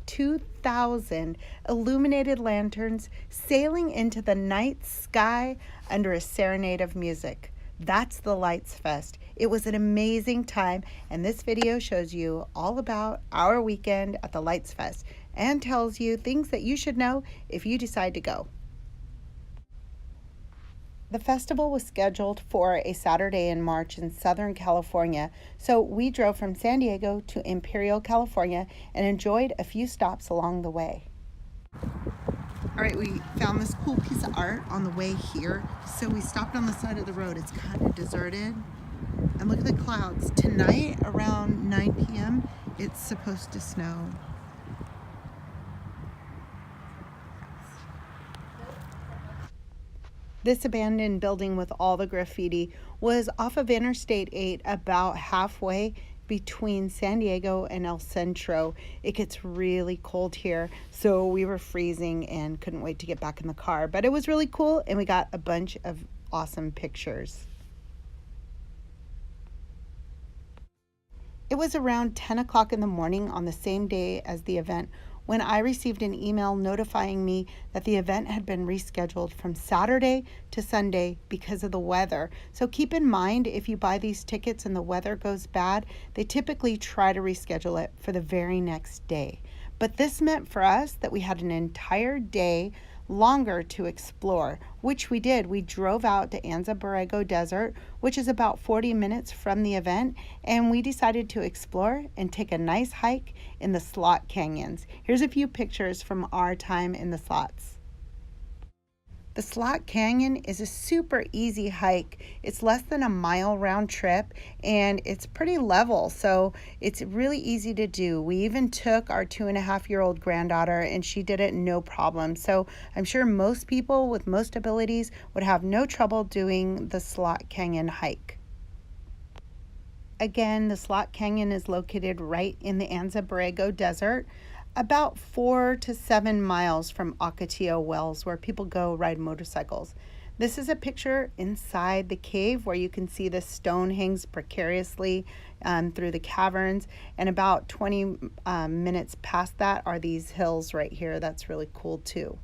2,000 illuminated lanterns sailing into the night sky under a serenade of music. That's the Lights Fest. It was an amazing time, and this video shows you all about our weekend at the Lights Fest and tells you things that you should know if you decide to go. The festival was scheduled for a Saturday in March in Southern California, so we drove from San Diego to Imperial, California, and enjoyed a few stops along the way. All right, we found this cool piece of art on the way here, so we stopped on the side of the road. It's kind of deserted, and look at the clouds. Tonight, around 9 p.m., it's supposed to snow. This abandoned building with all the graffiti was off of Interstate 8, about halfway between San Diego and El Centro. It gets really cold here, so we were freezing and couldn't wait to get back in the car. But it was really cool, and we got a bunch of awesome pictures. It was around 10 o'clock in the morning on the same day as the event when I received an email notifying me that the event had been rescheduled from Saturday to Sunday because of the weather. So keep in mind, if you buy these tickets and the weather goes bad, they typically try to reschedule it for the very next day. But this meant for us that we had an entire day longer to explore, which we did. We drove out to Anza Borrego Desert, which is about 40 minutes from the event, and we decided to explore and take a nice hike in the slot canyons. Here's a few pictures from our time in the slots. The Slot Canyon is a super easy hike. It's less than a mile round trip, and it's pretty level, so it's really easy to do. We even took our 2.5-year-old granddaughter, and she did it no problem. So I'm sure most people with most abilities would have no trouble doing the Slot Canyon hike. Again, the Slot Canyon is located right in the Anza Borrego Desert, about 4 to 7 miles from Ocotillo Wells, where people go ride motorcycles. This is a picture inside the cave where you can see the stone hangs precariously through the caverns, and about 20 minutes past that are these hills right here. That's really cool too.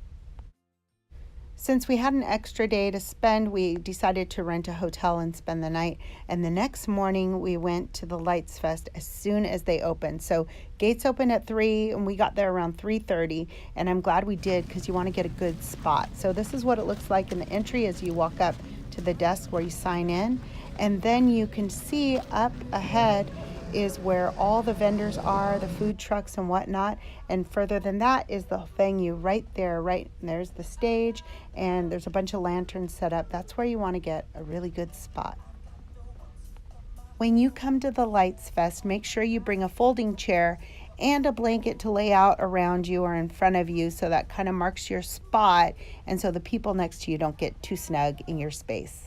Since we had an extra day to spend, we decided to rent a hotel and spend the night. And the next morning, we went to the Lights Fest as soon as they opened. So gates opened at 3, and we got there around 3:30. And I'm glad we did, because you want to get a good spot. So this is what it looks like in the entry as you walk up to the desk where you sign in. And then you can see up ahead is where all the vendors are, the food trucks and whatnot, and further than that is the venue right there. Right there's the stage, and there's a bunch of lanterns set up. That's where you want to get a really good spot. When you come to the Lights Fest, make sure you bring a folding chair and a blanket to lay out around you or in front of you, so that kind of marks your spot, and so the people next to you don't get too snug in your space.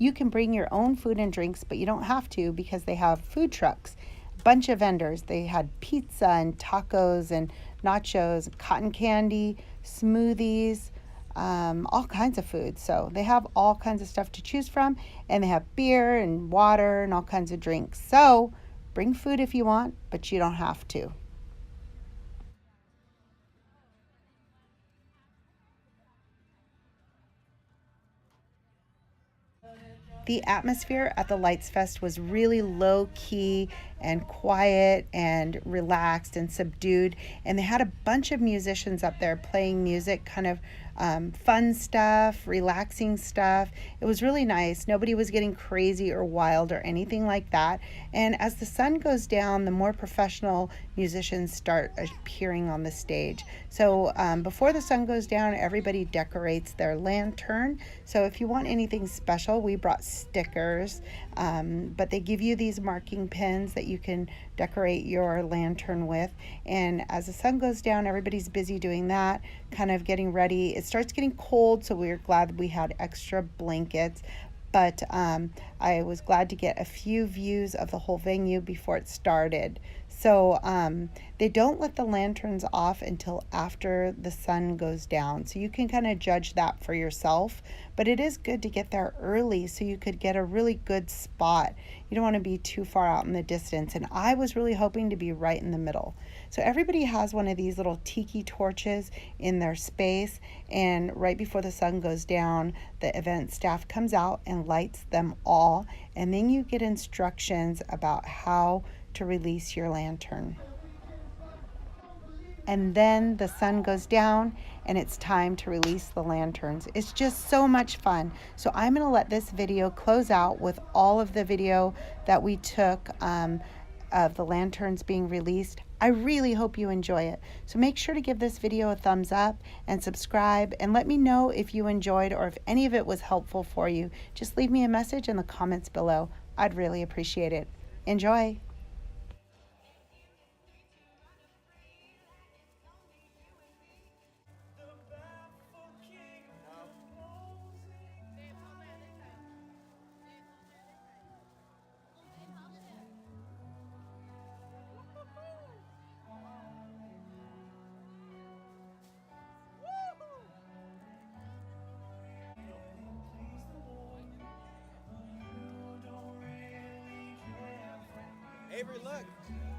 You can bring your own food and drinks, but you don't have to, because they have food trucks. A bunch of vendors. They had pizza and tacos and nachos, cotton candy, smoothies, all kinds of food. So they have all kinds of stuff to choose from, and they have beer and water and all kinds of drinks. So bring food if you want, but you don't have to. The atmosphere at the Lights Fest was really low key and quiet and relaxed and subdued, and they had a bunch of musicians up there playing music, kind of fun stuff, relaxing stuff. It was really nice. Nobody was getting crazy or wild or anything like that. And as the sun goes down, the more professional musicians start appearing on the stage. So before the sun goes down, everybody decorates their lantern. So if you want anything special, we brought stickers, but they give you these marking pins that you can decorate your lantern with. And as the sun goes down, everybody's busy doing that, kind of getting ready. It starts getting cold, so we were glad we had extra blankets. But I was glad to get a few views of the whole venue before it started. So They don't let the lanterns off until after the sun goes down. So you can kind of judge that for yourself. But it is good to get there early so you could get a really good spot. You don't want to be too far out in the distance. And I was really hoping to be right in the middle. So everybody has one of these little tiki torches in their space. And right before the sun goes down, the event staff comes out and lights them all. And then you get instructions about how to release your lantern. And then the sun goes down and it's time to release the lanterns. It's just so much fun. So I'm going to let this video close out with all of the video that we took of the lanterns being released. I really hope you enjoy it. So make sure to give this video a thumbs up and subscribe, and let me know if you enjoyed or if any of it was helpful for you. Just leave me a message in the comments below. I'd really appreciate it. Enjoy. Avery, look.